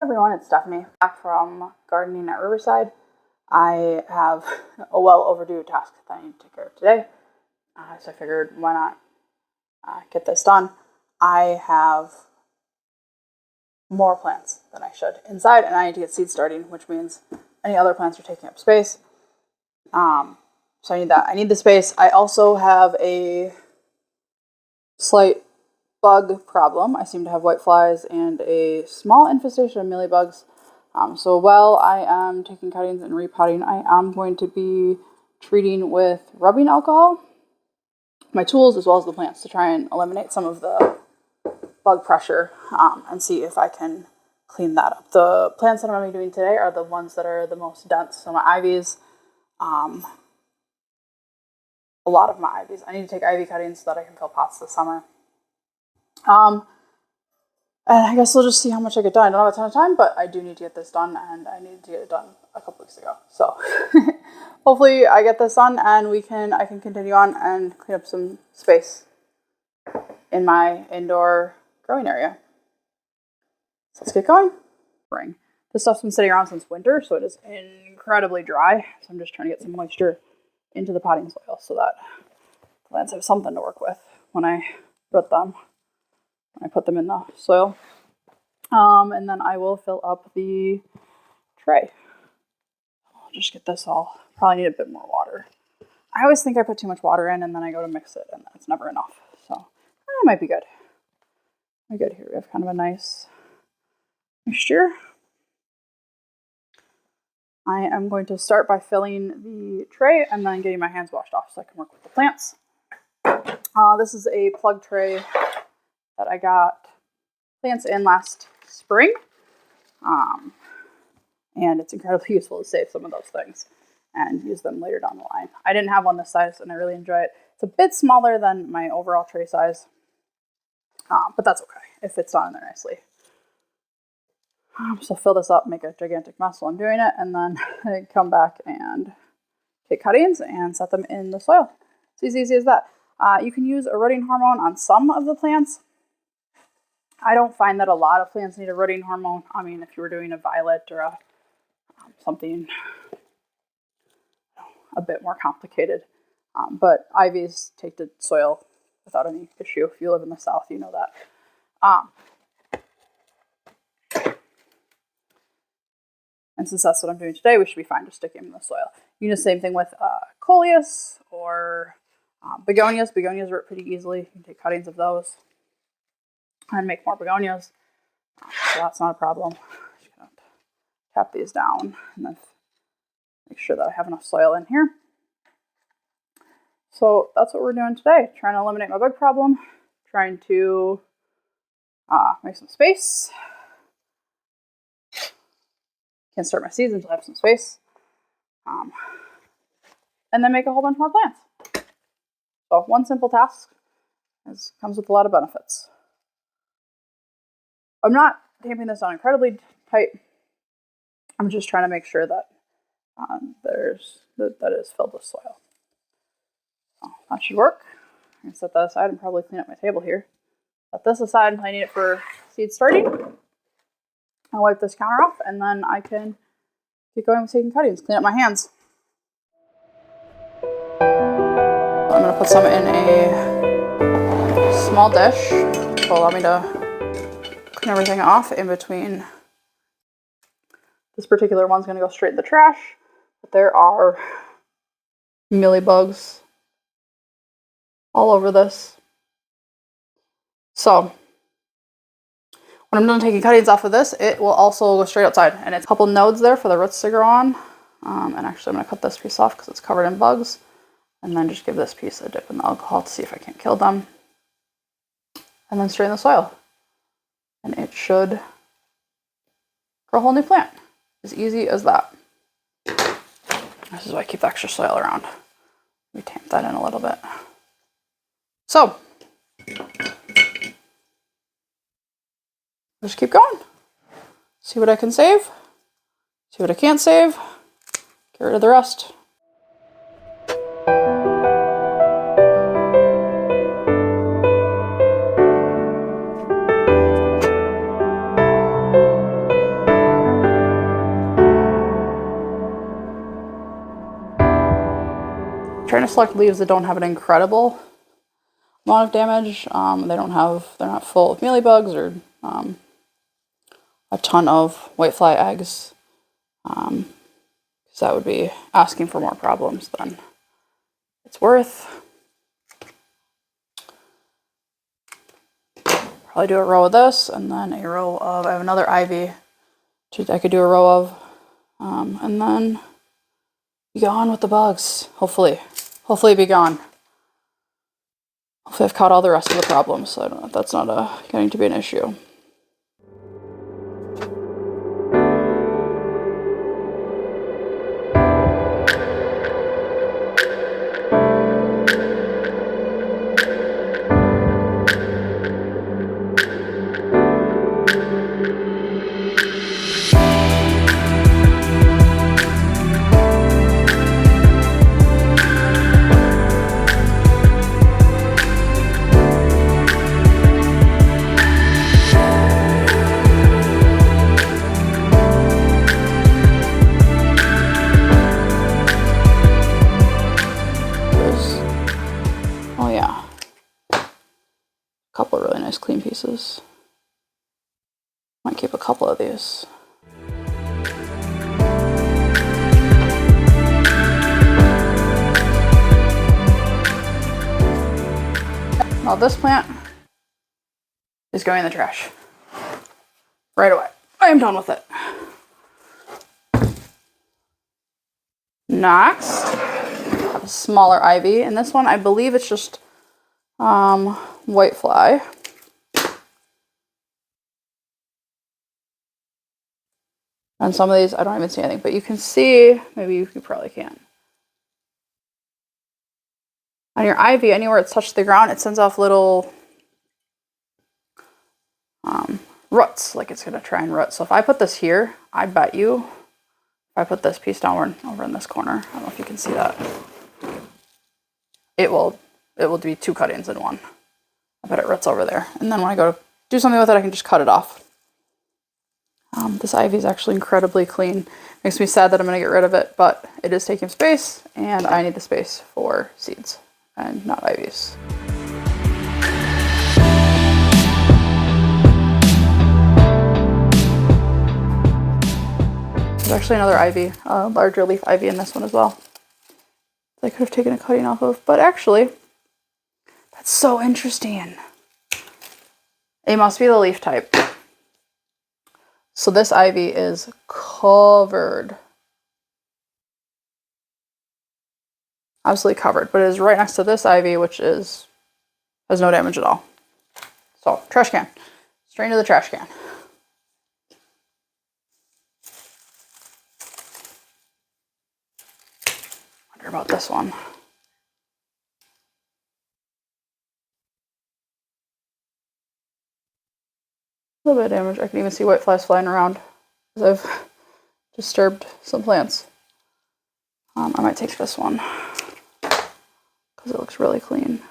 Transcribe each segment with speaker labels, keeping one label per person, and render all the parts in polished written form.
Speaker 1: Everyone, it's Stephanie back from gardening at Riverside. I have a well overdue task that I need to take care of today, so I figured why not get this done. I have more plants than I should inside, and I need to get seed starting, which means any other plants are taking up space. So I need that. I need the space. I also have a slight bug problem. I seem to have whiteflies and a small infestation of mealybugs. So while I am taking cuttings and repotting, I am going to be treating with rubbing alcohol, my tools as well as the plants, to try and eliminate some of the bug pressure and see if I can clean that up. The plants that I'm going to be doing today are the ones that are the most dense. So my ivies, a lot of my ivies. I need to take ivy cuttings so that I can fill pots this summer. And I guess we'll just see how much I get done. I don't have a ton of time, but I do need to get this done, and I needed to get it done a couple weeks ago. So hopefully I get this done, and I can continue on and clean up some space in my indoor growing area. So let's get going. Spring. This stuff's been sitting around since winter, so it is incredibly dry. So I'm just trying to get some moisture into the potting soil so that plants have something to work with when I root them. I put them in the soil. And then I will fill up the tray. I'll just get this all. Probably need a bit more water. I always think I put too much water in and then I go to mix it and it's never enough. So it might be good. Might be good here. We have kind of a nice mixture. I am going to start by filling the tray and then getting my hands washed off so I can work with the plants. This is a plug tray that I got plants in last spring. And it's incredibly useful to save some of those things and use them later down the line. I didn't have one this size and I really enjoy it. It's a bit smaller than my overall tray size, but that's okay. It fits on in there nicely. So fill this up, make a gigantic mess while I'm doing it, and then I come back and take cuttings and set them in the soil. It's as easy as that. You can use a rooting hormone on some of the plants. I don't find that a lot of plants need a rooting hormone. I mean, if you were doing a violet or something a bit more complicated. But ivies take to soil without any issue. If you live in the South, you know that. And since that's what I'm doing today, we should be fine just sticking them in the soil. You can do the same thing with coleus or begonias. Begonias root pretty easily. You can take cuttings of those and make more begonias. So that's not a problem. Just gonna tap these down and then make sure that I have enough soil in here. So that's what we're doing today. Trying to eliminate my bug problem. Trying to make some space. Can't start my seeds until I have some space. And then make a whole bunch more plants. So one simple task comes with a lot of benefits. I'm not tamping this down incredibly tight. I'm just trying to make sure that that is filled with soil. So that should work. I'm gonna set that aside and probably clean up my table here. Set this aside until I need it for seed starting. I'll wipe this counter off and then I can get going with taking cuttings, clean up my hands. So I'm gonna put some in a small dish to allow me to clean everything off in between. This particular one's gonna go straight in the trash, but there are mealybugs all over this. So when I'm done taking cuttings off of this, it will also go straight outside. And it's a couple nodes there for the roots to grow on. And actually I'm gonna cut this piece off because it's covered in bugs. And then just give this piece a dip in the alcohol to see if I can't kill them. And then straight in the soil. And it should grow a whole new plant. As easy as that. This is why I keep the extra soil around. Let me tamp that in a little bit. So, just keep going. See what I can save. See what I can't save. Get rid of the rest. trying to select leaves that don't have an incredible amount of damage. They're not full of mealybugs or a ton of whitefly eggs. Because that would be asking for more problems than it's worth. Probably do a row of this, and then a row of, I have another ivy I could do a row of, and then be gone with the bugs, hopefully. Hopefully be gone. Hopefully I've caught all the rest of the problems, so I don't know if that's not getting to be an issue. Oh yeah, a couple of really nice clean pieces. Might keep a couple of these. Now this plant is going in the trash right away. I am done with it. Next, I have a smaller ivy, and this one I believe it's just whitefly. And some of these I don't even see anything, but you can see, maybe you probably can't. On your ivy, anywhere it's touched the ground, it sends off little roots, like it's gonna try and root. So if I put this here, I bet you, if I put this piece downward over in this corner, I don't know if you can see that, it will be 2 cuttings in one. I bet it roots over there. And then when I go to do something with it, I can just cut it off. This ivy is actually incredibly clean. Makes me sad that I'm gonna get rid of it, but it is taking space, and I need the space for seeds and not ivies. There's actually another ivy, a larger leaf ivy in this one as well. I could have taken a cutting off of, but actually, that's so interesting. It must be the leaf type. So this ivy is covered. Absolutely covered, but it is right next to this ivy, which has no damage at all. So, trash can. Straight into the trash can. Wonder about this one. A little bit of damage. I can even see whiteflies flying around because I've disturbed some plants. I might take this one because it looks really clean.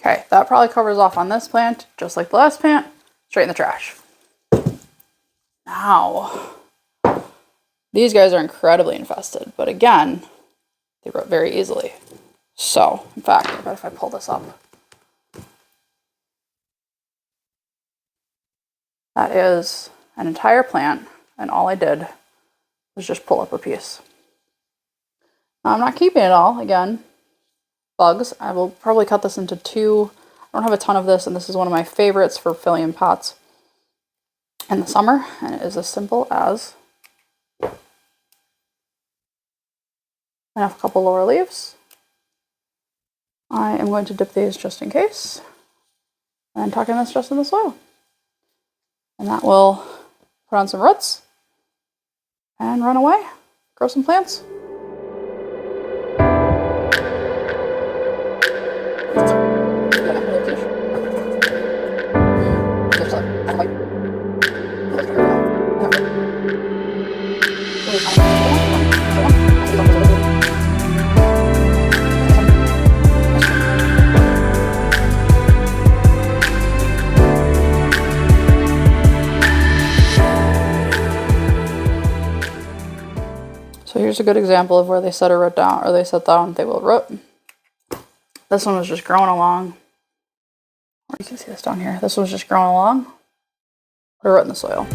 Speaker 1: Okay, that probably covers off on this plant, just like the last plant, straight in the trash. Now, these guys are incredibly infested, but again, they root very easily. So, in fact, I bet if I pull this up, that is an entire plant, and all I did is just pull up a piece. Now, I'm not keeping it all, again, bugs. I will probably cut this into 2. I don't have a ton of this, and this is one of my favorites for filling in pots in the summer, and it is as simple as I have a couple lower leaves. I am going to dip these just in case, and tuck in this just in the soil. And that will put on some roots and run away, grow some plants. So here's a good example of where they set a root down, or they set down, they will root. This one was just growing along. Or you can see this down here. This was just growing along. Put a root in the soil.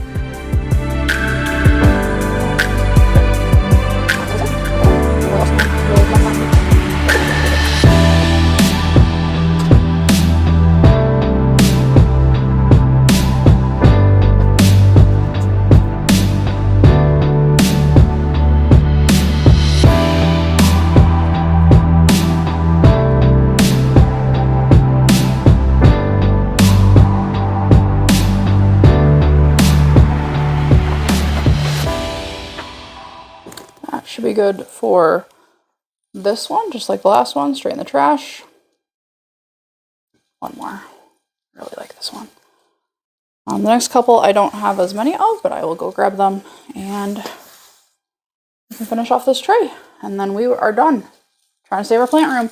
Speaker 1: Should be good for this one, just like the last one, straight in the trash. One more. I really like this one. The next couple I don't have as many of, but I will go grab them and we can finish off this tray. And then we are done. Trying to save our plant room.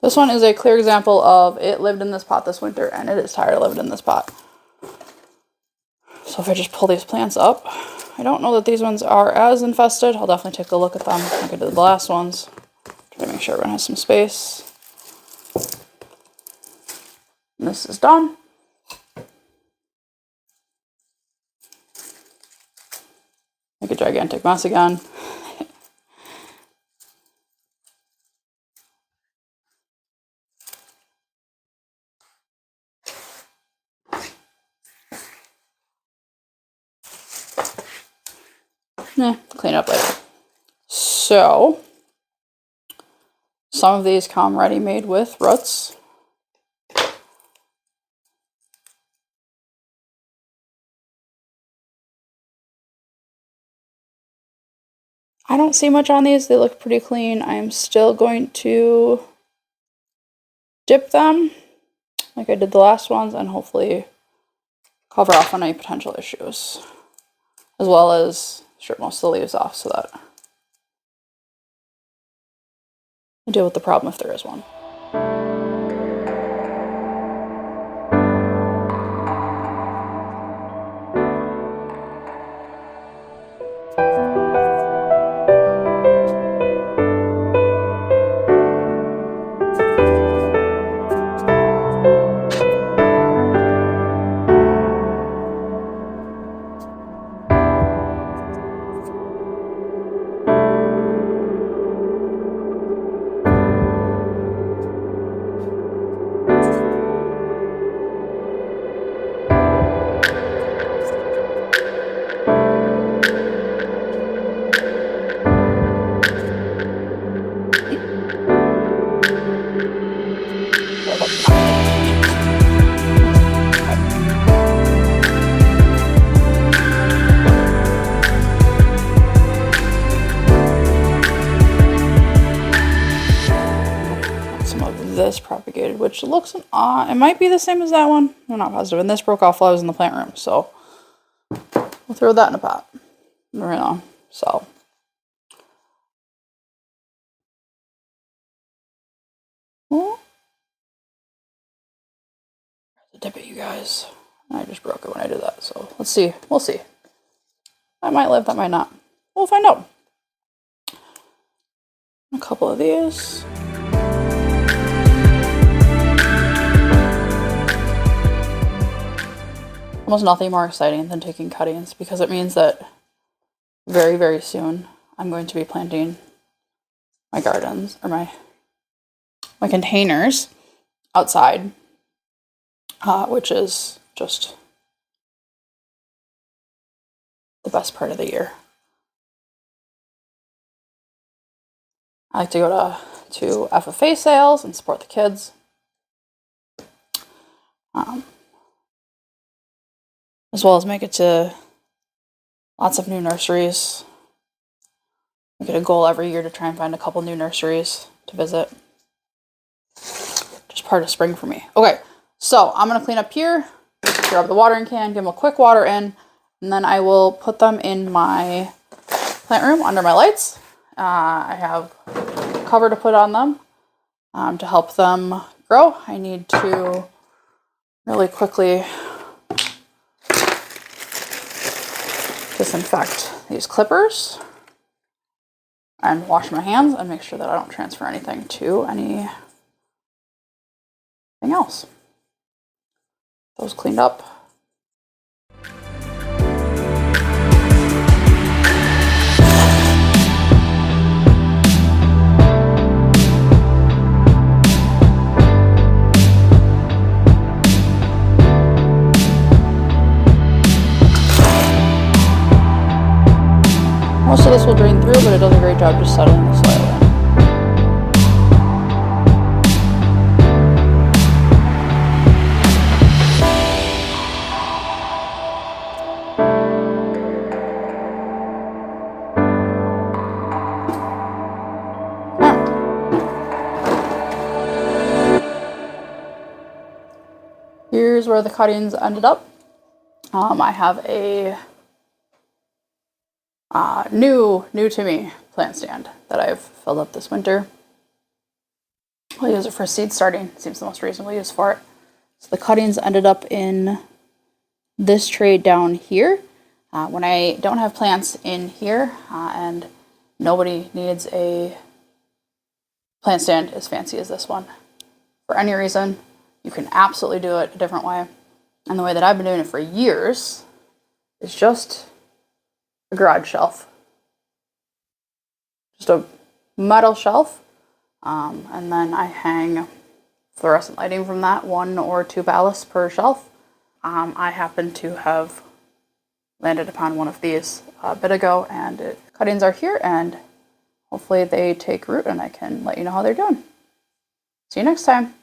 Speaker 1: This one is a clear example of it lived in this pot this winter and it is tired of living in this pot. So if I just pull these plants up, I don't know that these ones are as infested. I'll definitely take a look at them like I did the last ones. Try to make sure everyone has some space. And this is done. Make a gigantic mess again. Clean it up later. So, some of these come ready-made with roots. I don't see much on these. They look pretty clean. I am still going to dip them like I did the last ones and hopefully cover off on any potential issues, as well as strip most of the leaves off so that I deal with the problem if there is one. This propagated, which looks it might be the same as that one. I'm not positive. And this broke off while I was in the plant room, so we'll throw that in a pot. So dip it, you guys. I just broke it when I did that, so let's see. We'll see. That might live, that might not. We'll find out. A couple of these. almost nothing more exciting than taking cuttings, because it means that very, very soon I'm going to be planting my gardens, or my containers outside, which is just the best part of the year. I like to go to FFA sales and support the kids. As well as make it to lots of new nurseries. We get a goal every year to try and find a couple new nurseries to visit. Just part of spring for me. Okay, so I'm going to clean up here, grab the watering can, give them a quick water in, and then I will put them in my plant room under my lights. I have a cover to put on them to help them grow. I need to really quickly disinfect these clippers and wash my hands and make sure that I don't transfer anything to anything else. Those cleaned up. Most of this will drain through, but it does a great job just settling the soil in. Here's where the cuttings ended up. I have a new to me plant stand that I've filled up this winter. I'll use it for seed starting. Seems the most reasonable use for it. So the cuttings ended up in this tray down here. When I don't have plants in here and nobody needs a plant stand as fancy as this one, for any reason, you can absolutely do it a different way. And the way that I've been doing it for years is just a garage shelf. Just a metal shelf. And then I hang fluorescent lighting from that, 1 or 2 ballasts per shelf. I happen to have landed upon one of these a bit ago, and cuttings are here, and hopefully they take root and I can let you know how they're doing. See you next time.